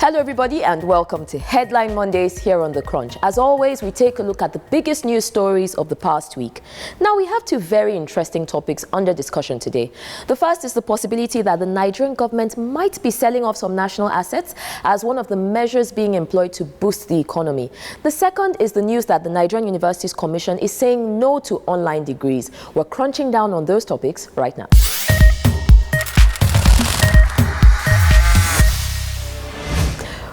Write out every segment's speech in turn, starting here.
Hello everybody and welcome to Headline Mondays here on The Crunch. As always, we take a look at the biggest news stories of the past week. Now we have two very interesting topics under discussion today. The first is the possibility that the Nigerian government might be selling off some national assets as one of the measures being employed to boost the economy. The second is the news that the Nigerian Universities Commission is saying no to online degrees. We're crunching down on those topics right now.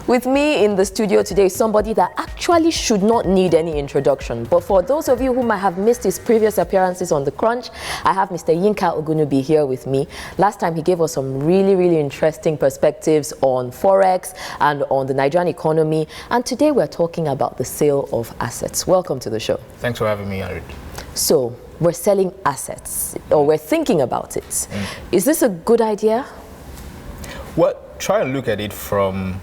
With me in the studio today is somebody that actually should not need any introduction. But for those of you who might have missed his previous appearances on The Crunch, I have Mr. Yinka Ogunnubi here with me. Last time he gave us some really interesting perspectives on Forex and on the Nigerian economy. And today we're talking about the sale of assets. Welcome to the show. Thanks for having me, Arit. So, we're selling assets, or we're thinking about it. Is this a good idea? Well, try and look at it from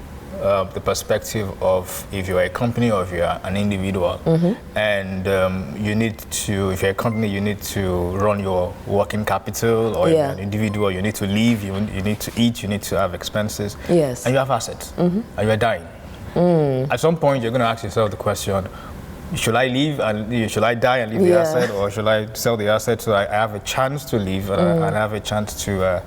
the perspective of if you're a company or if you're an individual, and you need to, if you're a company, you need to run your working capital, or if you're an individual, you need to live, you need to eat, you need to have expenses, and you have assets, and you're dying. At some point, you're going to ask yourself the question, should I leave and should I die and leave the asset, or should I sell the asset so I have a chance to live and I have a chance to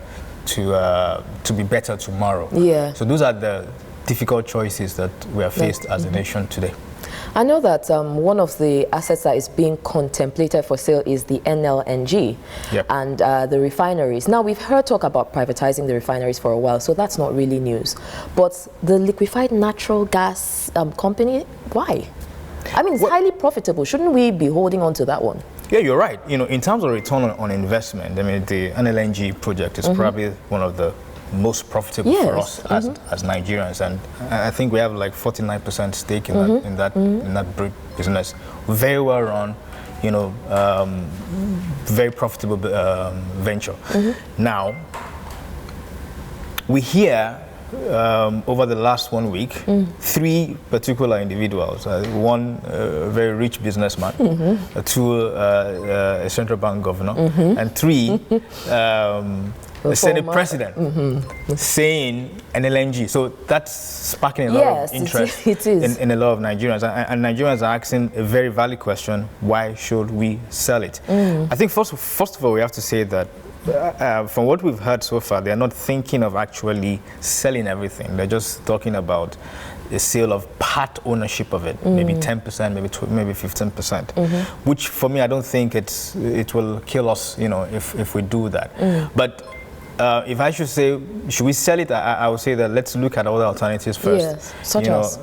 be better tomorrow? So those are the difficult choices that we are faced as a nation today. I know that one of the assets that is being contemplated for sale is the NLNG and the refineries. Now, we've heard talk about privatizing the refineries for a while, so that's not really news. But the liquefied natural gas company, why? I mean, it's highly profitable. Shouldn't we be holding on to that one? Yeah, you're right. You know, in terms of return on investment, I mean, the NLNG project is probably one of the most profitable for us as Nigerians, and I think we have like 49% stake in that business. Very well run, you know, very profitable venture. Now, we hear over the last 1 week, three particular individuals, one very rich businessman, two a central bank governor, and three the Senate president saying NLNG. So that's sparking a lot of interest in a lot of Nigerians. And Nigerians are asking a very valid question, why should we sell it? I think first of all, we have to say that from what we've heard so far, they're not thinking of actually selling everything. They're just talking about a sale of part ownership of it, maybe 10%, maybe 15%, which for me, I don't think it will kill us, you know, if we do that. But if I should say, should we sell it? I would say that let's look at other alternatives first. Yes, such as?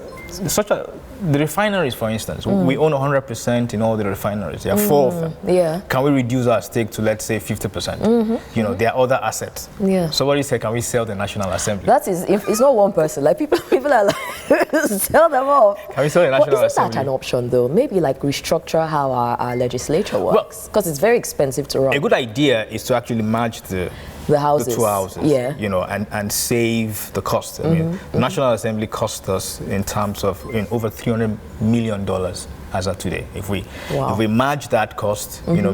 The refineries, for instance. We own 100% in all the refineries. There are 4 of them. Can we reduce our stake to, let's say, 50%? You know, there are other assets. Somebody said, can we sell the National Assembly? That is, if it's not one person. Like people are like, sell them off. Can we sell the National Assembly? Isn't that an option, though? Maybe like restructure how our legislature works, because it's very expensive to run. A good idea is to actually merge the houses. The two houses, you know, and save the cost. I mean, the National Assembly cost us in terms of over $300 million as of today. If we merge that cost, you know,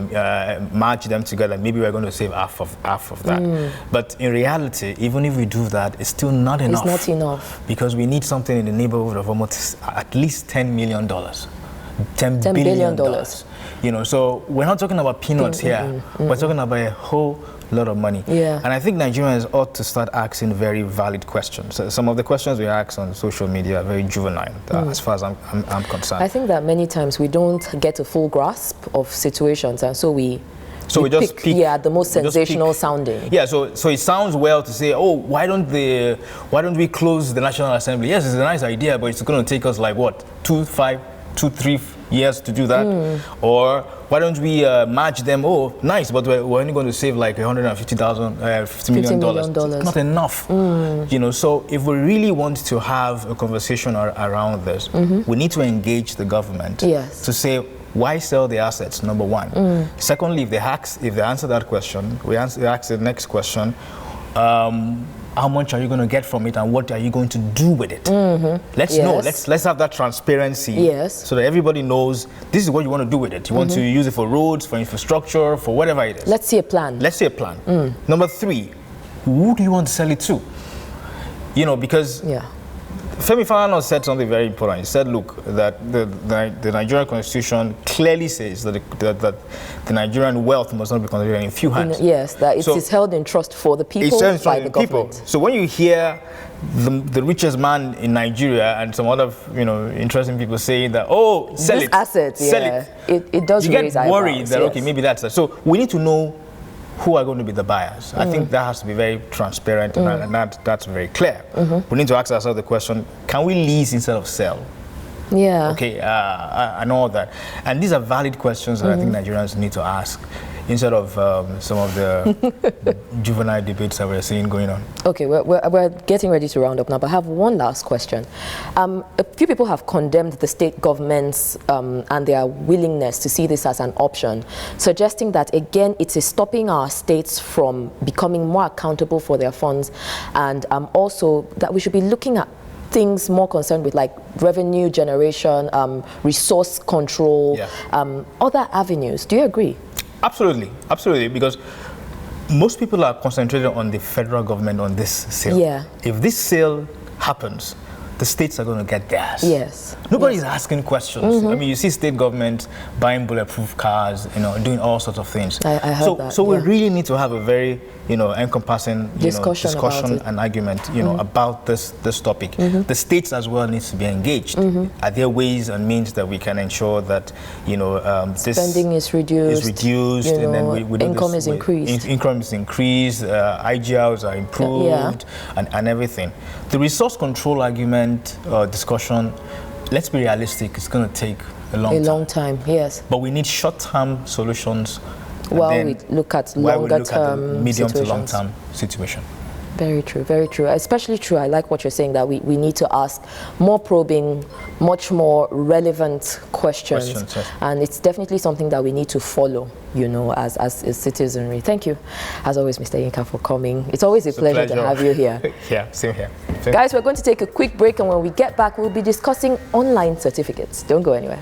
merge them together, maybe we're going to save half of that. But in reality, even if we do that, it's still not enough. It's not enough. Because we need something in the neighborhood of almost at least $10 million. $10 billion. You know, so we're not talking about peanuts here. We're talking about a whole lot of money. And I think Nigerians ought to start asking very valid questions. Some of the questions we ask on social media are very juvenile, as far as I'm concerned. I think that many times we don't get a full grasp of situations, and so we just pick the most sensational sounding. Yeah, so it sounds well to say, oh, why don't we close the National Assembly? Yes, it's a nice idea, but it's going to take us like what, 3 years to do that? Or why don't we merge them? Oh, nice, but we're only going to save like $50 million. It's not enough. You know, so if we really want to have a conversation around this, we need to engage the government to say, why sell the assets, number one. Secondly, if they answer that question, we ask the next question, how much are you going to get from it, and what are you going to do with it? Let's know. Let's have that transparency, so that everybody knows this is what you want to do with it. You want to use it for roads, for infrastructure, for whatever it is. Let's see a plan. Number 3, who do you want to sell it to? You know, because Femi Falana said something very important. He said, look, that the Nigerian constitution clearly says that the Nigerian wealth must not be concentrated in few hands. Yes, that it is held in trust for the people by the government. So when you hear the richest man in Nigeria and some other, interesting people saying that, oh, sell it. It does raise eyebrows. You get worried that, okay, maybe that's that. So we need to know who are going to be the buyers. I think that has to be very transparent and that's very clear. We need to ask ourselves the question, can we lease instead of sell? Yeah. Okay, and all that. And these are valid questions that I think Nigerians need to ask instead of some of the juvenile debates that we're seeing going on. Okay, we're getting ready to round up now, but I have one last question. A few people have condemned the state governments and their willingness to see this as an option, suggesting that, again, it is stopping our states from becoming more accountable for their funds, and also that we should be looking at things more concerned with like revenue generation, resource control, other avenues. Do you agree? Absolutely, absolutely, because most people are concentrated on the federal government on this sale. Yeah. If this sale happens, the states are going to get theirs. Yes. Nobody's asking questions. I mean, you see state governments buying bulletproof cars, doing all sorts of things. I heard that. So we really need to have a very, encompassing discussion and argument, about this topic. The states as well needs to be engaged. Are there ways and means that we can ensure that, this spending is reduced, and then we income is increased. Income is increased, IGRs are improved, and everything. The resource control argument discussion, let's be realistic, it's going to take a long time. Yes. But we need short-term solutions while we look at longer-term medium to long-term situation. Very true, very true. Especially true, I like what you're saying, that we need to ask more probing, much more relevant questions. Yes. And it's definitely something that we need to follow, as a citizenry. Thank you, as always, Mr. Yinka, for coming. It's always a pleasure to have you here. Yeah, same here. Guys, we're going to take a quick break, and when we get back, we'll be discussing online certificates. Don't go anywhere.